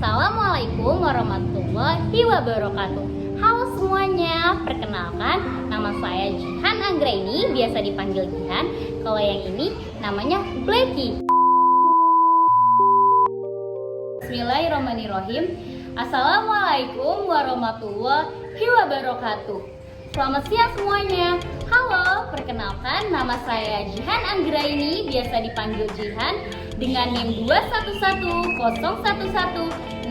Assalamualaikum warahmatullahi wabarakatuh. Halo semuanya, perkenalkan nama saya Jihan Anggraini, biasa dipanggil Jihan. Kalau yang ini namanya Blacky. Bismillahirrahmanirrahim. Assalamualaikum warahmatullahi wabarakatuh. Selamat siang semuanya. Halo, perkenalkan nama saya Jihan Anggraini, biasa dipanggil Jihan, dengan NIM 21101116011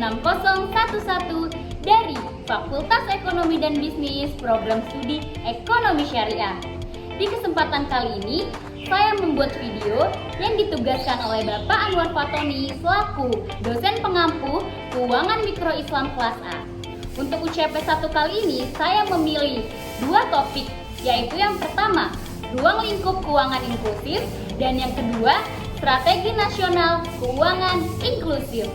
dari Fakultas Ekonomi dan Bisnis Program Studi Ekonomi Syariah. Di kesempatan kali ini, saya membuat video yang ditugaskan oleh Bapak Anwar Fatoni selaku dosen pengampu Keuangan Mikro Islam kelas A. Untuk UCP 1 kali ini, saya memilih dua topik, yaitu yang pertama, ruang lingkup keuangan inklusif, dan yang kedua, strategi nasional keuangan inklusif.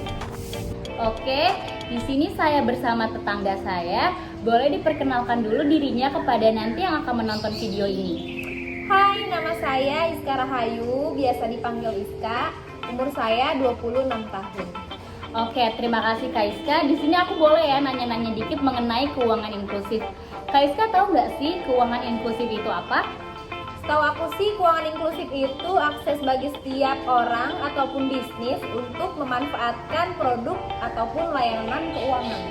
Oke, di sini saya bersama tetangga saya. Boleh diperkenalkan dulu dirinya kepada nanti yang akan menonton video ini. Hai, nama saya Iska Rahayu, biasa dipanggil Iska. Umur saya 26 tahun. Oke, terima kasih Kak Iska. Di sini aku boleh ya nanya-nanya dikit mengenai keuangan inklusif. Kak Iska tahu nggak sih keuangan inklusif itu apa? Setahu aku sih, keuangan inklusif itu akses bagi setiap orang ataupun bisnis untuk memanfaatkan produk ataupun layanan keuangan.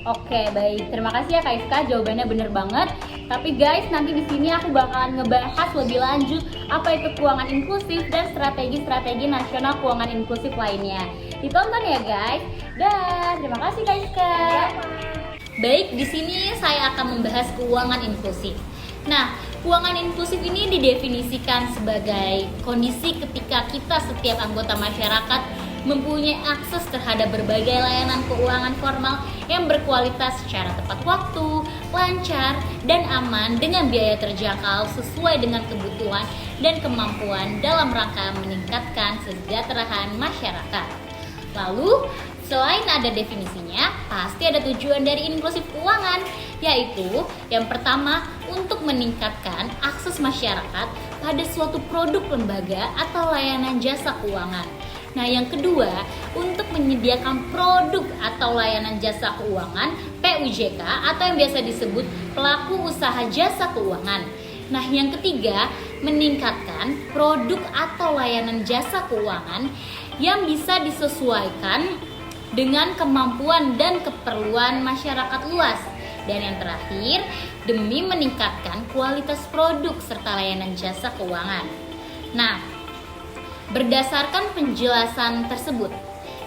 Oke, baik. Terima kasih ya Kak Iska, jawabannya bener banget. Tapi guys, nanti di sini aku bakalan ngebahas lebih lanjut apa itu keuangan inklusif dan strategi-strategi nasional keuangan inklusif lainnya. Ditonton ya guys. Dan terima kasih Kak Iska. Baik, di sini saya akan membahas keuangan inklusif. Nah, keuangan inklusif ini didefinisikan sebagai kondisi ketika kita setiap anggota masyarakat mempunyai akses terhadap berbagai layanan keuangan formal yang berkualitas secara tepat waktu, lancar, dan aman dengan biaya terjangkau sesuai dengan kebutuhan dan kemampuan dalam rangka meningkatkan kesejahteraan masyarakat. Lalu, selain ada definisinya, pasti ada tujuan dari inklusif keuangan, yaitu yang pertama untuk meningkatkan akses masyarakat pada suatu produk lembaga atau layanan jasa keuangan. Nah, yang kedua, untuk menyediakan produk atau layanan jasa keuangan PUJK atau yang biasa disebut pelaku usaha jasa keuangan. Nah, yang ketiga, meningkatkan produk atau layanan jasa keuangan yang bisa disesuaikan dengan kemampuan dan keperluan masyarakat luas. Dan yang terakhir, demi meningkatkan kualitas produk serta layanan jasa keuangan. Nah, berdasarkan penjelasan tersebut,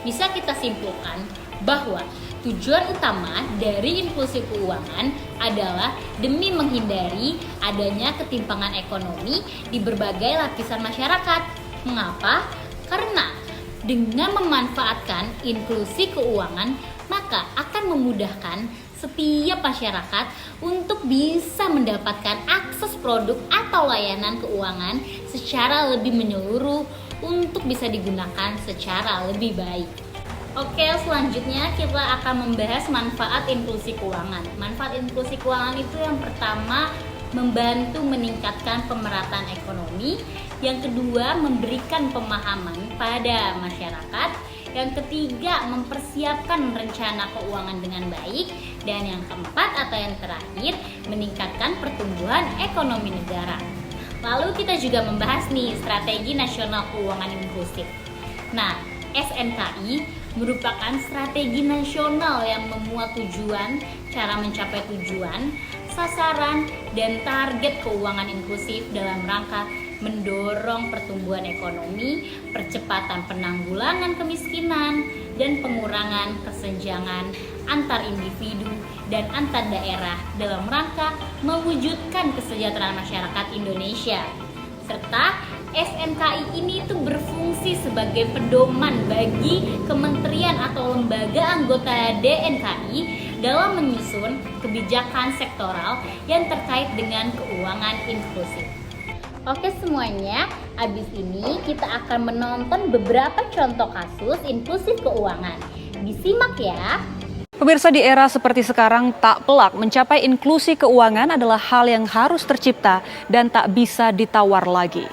bisa kita simpulkan bahwa tujuan utama dari inklusif keuangan adalah demi menghindari adanya ketimpangan ekonomi di berbagai lapisan masyarakat. Mengapa? Karena dengan memanfaatkan inklusi keuangan, maka akan memudahkan setiap masyarakat untuk bisa mendapatkan akses produk atau layanan keuangan secara lebih menyeluruh untuk bisa digunakan secara lebih baik. Oke, selanjutnya kita akan membahas manfaat inklusi keuangan. Manfaat inklusi keuangan itu yang pertama, membantu meningkatkan pemerataan ekonomi. Yang kedua, memberikan pemahaman pada masyarakat. Yang ketiga, mempersiapkan rencana keuangan dengan baik. Dan yang keempat atau yang terakhir, meningkatkan pertumbuhan ekonomi negara. Lalu kita juga membahas nih strategi nasional keuangan inklusif. Nah, SNKI merupakan strategi nasional yang memuat tujuan, cara mencapai tujuan, sasaran, dan target keuangan inklusif dalam rangka mendorong pertumbuhan ekonomi, percepatan penanggulangan kemiskinan, dan pengurangan kesenjangan antar individu dan antar daerah dalam rangka mewujudkan kesejahteraan masyarakat Indonesia. Serta SNKI ini itu berfungsi sebagai pedoman bagi kementerian atau lembaga anggota DNKI dalam menyusun kebijakan sektoral yang terkait dengan keuangan inklusif. Oke semuanya, abis ini kita akan menonton beberapa contoh kasus inklusif keuangan. Disimak ya. Pemirsa, di era seperti sekarang, tak pelak mencapai inklusi keuangan adalah hal yang harus tercipta dan tak bisa ditawar lagi.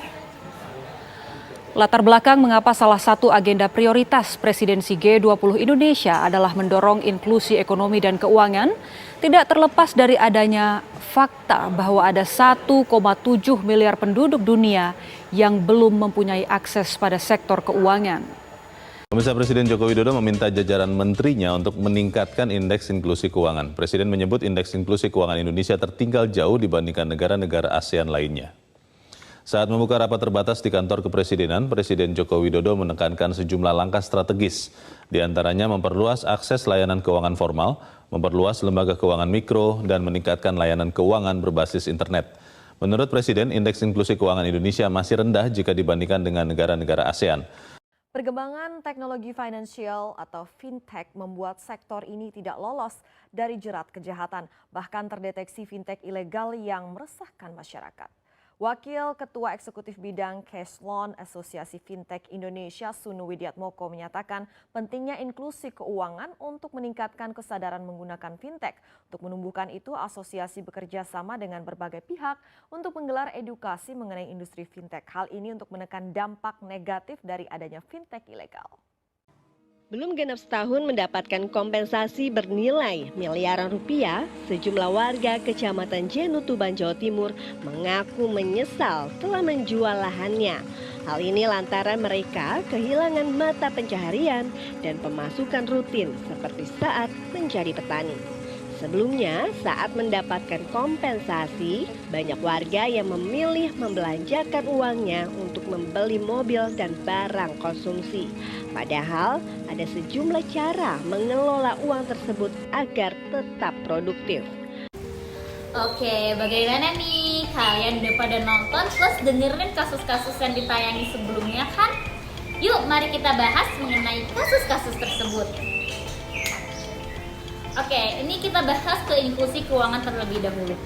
Latar belakang mengapa salah satu agenda prioritas presidensi G20 Indonesia adalah mendorong inklusi ekonomi dan keuangan, tidak terlepas dari adanya fakta bahwa ada 1,7 miliar penduduk dunia yang belum mempunyai akses pada sektor keuangan. Pemirsa, Presiden Joko Widodo meminta jajaran menterinya untuk meningkatkan indeks inklusi keuangan. Presiden menyebut indeks inklusi keuangan Indonesia tertinggal jauh dibandingkan negara-negara ASEAN lainnya. Saat membuka rapat terbatas di kantor kepresidenan, Presiden Joko Widodo menekankan sejumlah langkah strategis, di antaranya memperluas akses layanan keuangan formal, memperluas lembaga keuangan mikro, dan meningkatkan layanan keuangan berbasis internet. Menurut Presiden, indeks inklusi keuangan Indonesia masih rendah jika dibandingkan dengan negara-negara ASEAN. Perkembangan teknologi finansial atau fintech membuat sektor ini tidak lolos dari jerat kejahatan, bahkan terdeteksi fintech ilegal yang meresahkan masyarakat. Wakil Ketua Eksekutif Bidang Cash Loan Asosiasi Fintech Indonesia Sunu Widiatmoko menyatakan pentingnya inklusi keuangan untuk meningkatkan kesadaran menggunakan fintech. Untuk menumbuhkan itu, asosiasi bekerja sama dengan berbagai pihak untuk menggelar edukasi mengenai industri fintech. Hal ini untuk menekan dampak negatif dari adanya fintech ilegal. Belum genap setahun mendapatkan kompensasi bernilai miliaran rupiah, sejumlah warga Kecamatan Jenu, Tuban, Jawa Timur mengaku menyesal telah menjual lahannya. Hal ini lantaran mereka kehilangan mata pencaharian dan pemasukan rutin seperti saat menjadi petani. Sebelumnya, saat mendapatkan kompensasi, banyak warga yang memilih membelanjakan uangnya untuk membeli mobil dan barang konsumsi. Padahal, ada sejumlah cara mengelola uang tersebut agar tetap produktif. Oke, bagaimana nih? Kalian udah pada nonton plus dengerin kasus-kasus yang ditayangi sebelumnya kan? Yuk, mari kita bahas mengenai kasus-kasus tersebut. Oke, ini kita bahas ke inklusi keuangan terlebih dahulu.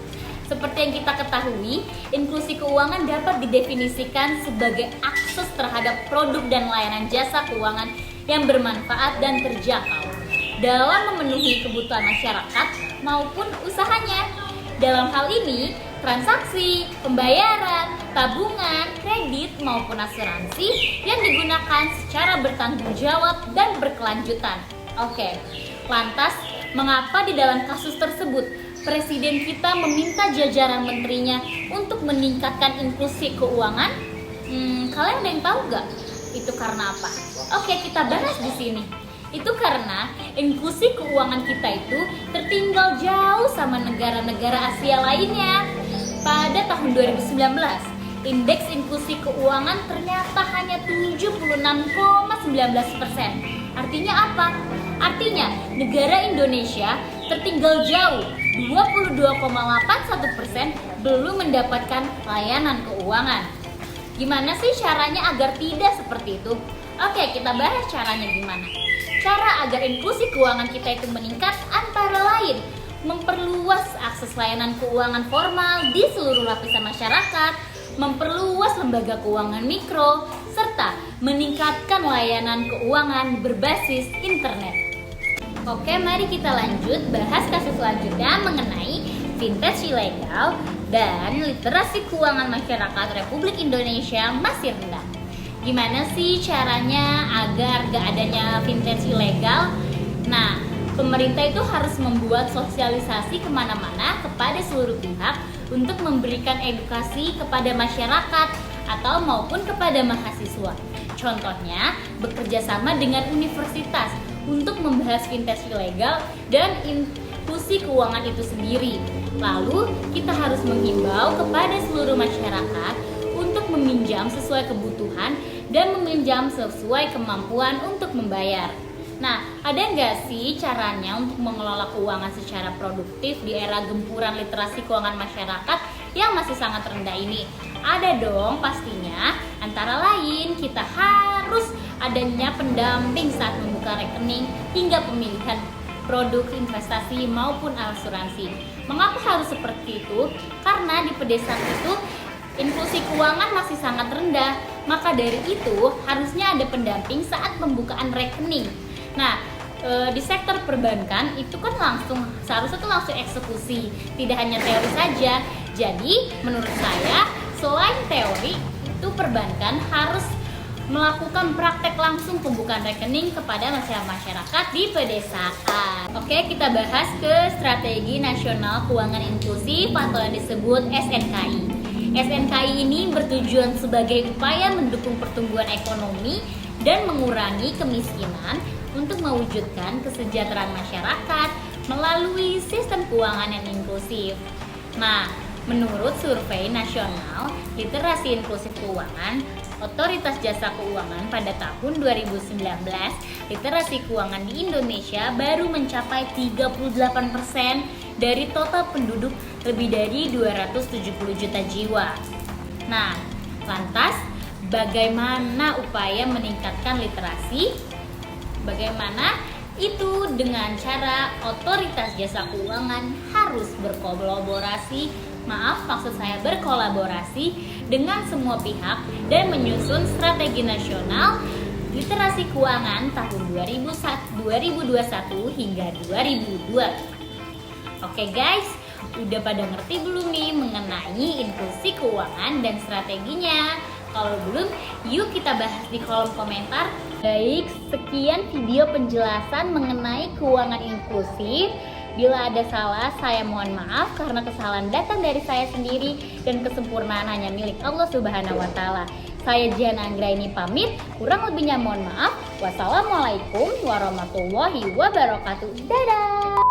Seperti yang kita ketahui, inklusi keuangan dapat didefinisikan sebagai akses terhadap produk dan layanan jasa keuangan yang bermanfaat dan terjangkau dalam memenuhi kebutuhan masyarakat maupun usahanya. Dalam hal ini, transaksi, pembayaran, tabungan, kredit maupun asuransi yang digunakan secara bertanggung jawab dan berkelanjutan. Oke, lantas mengapa di dalam kasus tersebut Presiden kita meminta jajaran menterinya untuk meningkatkan inklusi keuangan? Kalian ada yang tahu nggak? Itu karena apa? Oke, kita bahas di sini. Itu karena inklusi keuangan kita itu tertinggal jauh sama negara-negara Asia lainnya. Pada tahun 2019, indeks inklusi keuangan ternyata hanya 76,19%. Artinya apa? Artinya negara Indonesia tertinggal jauh, 22,81% belum mendapatkan layanan keuangan. Gimana sih caranya agar tidak seperti itu? Oke, kita bahas caranya gimana. Cara agar inklusi keuangan kita itu meningkat antara lain memperluas akses layanan keuangan formal di seluruh lapisan masyarakat, memperluas lembaga keuangan mikro, serta meningkatkan layanan keuangan berbasis internet. Oke, mari kita lanjut bahas kasus selanjutnya mengenai fintech ilegal dan literasi keuangan masyarakat Republik Indonesia masih rendah. Gimana sih caranya agar gak adanya fintech ilegal? Nah, pemerintah itu harus membuat sosialisasi kemana-mana kepada seluruh pihak untuk memberikan edukasi kepada masyarakat atau maupun kepada mahasiswa. Contohnya, bekerja sama dengan universitas untuk membahas fintech ilegal dan inklusi keuangan itu sendiri. Lalu, kita harus menghimbau kepada seluruh masyarakat untuk meminjam sesuai kebutuhan dan meminjam sesuai kemampuan untuk membayar. Nah, ada nggak sih caranya untuk mengelola keuangan secara produktif di era gempuran literasi keuangan masyarakat yang masih sangat rendah ini? Ada dong pastinya. Caranya antara lain kita harus adanya pendamping saat membuka rekening hingga pemilihan produk investasi maupun asuransi. Mengapa harus seperti itu? Karena di pedesaan itu inklusi keuangan masih sangat rendah. Maka dari itu harusnya ada pendamping saat pembukaan rekening. Nah, di sektor perbankan itu kan seharusnya tuh langsung eksekusi, tidak hanya teori saja. Jadi menurut saya selain teori itu perbankan harus melakukan praktek langsung pembukaan rekening kepada masyarakat di pedesaan. Oke, kita bahas ke Strategi Nasional Keuangan Inklusif atau yang disebut SNKI. SNKI ini bertujuan sebagai upaya mendukung pertumbuhan ekonomi dan mengurangi kemiskinan untuk mewujudkan kesejahteraan masyarakat melalui sistem keuangan yang inklusif. Nah, menurut survei nasional literasi inklusif keuangan Otoritas Jasa Keuangan pada tahun 2019, literasi keuangan di Indonesia baru mencapai 38% dari total penduduk lebih dari 270 juta jiwa. Nah, lantas bagaimana upaya meningkatkan literasi? Bagaimana itu dengan cara Otoritas Jasa Keuangan harus berkolaborasi dengan semua pihak dan menyusun strategi nasional literasi keuangan tahun 2021 hingga 2022. Oke guys, udah pada ngerti belum nih mengenai inklusi keuangan dan strateginya? Kalau belum, yuk kita bahas di kolom komentar. Baik, sekian video penjelasan mengenai keuangan inklusif. Bila ada salah, saya mohon maaf karena kesalahan datang dari saya sendiri dan kesempurnaan hanya milik Allah Subhanahu wa Ta'ala. Saya Jiana Anggraini pamit, kurang lebihnya mohon maaf. Wassalamualaikum warahmatullahi wabarakatuh. Dadah.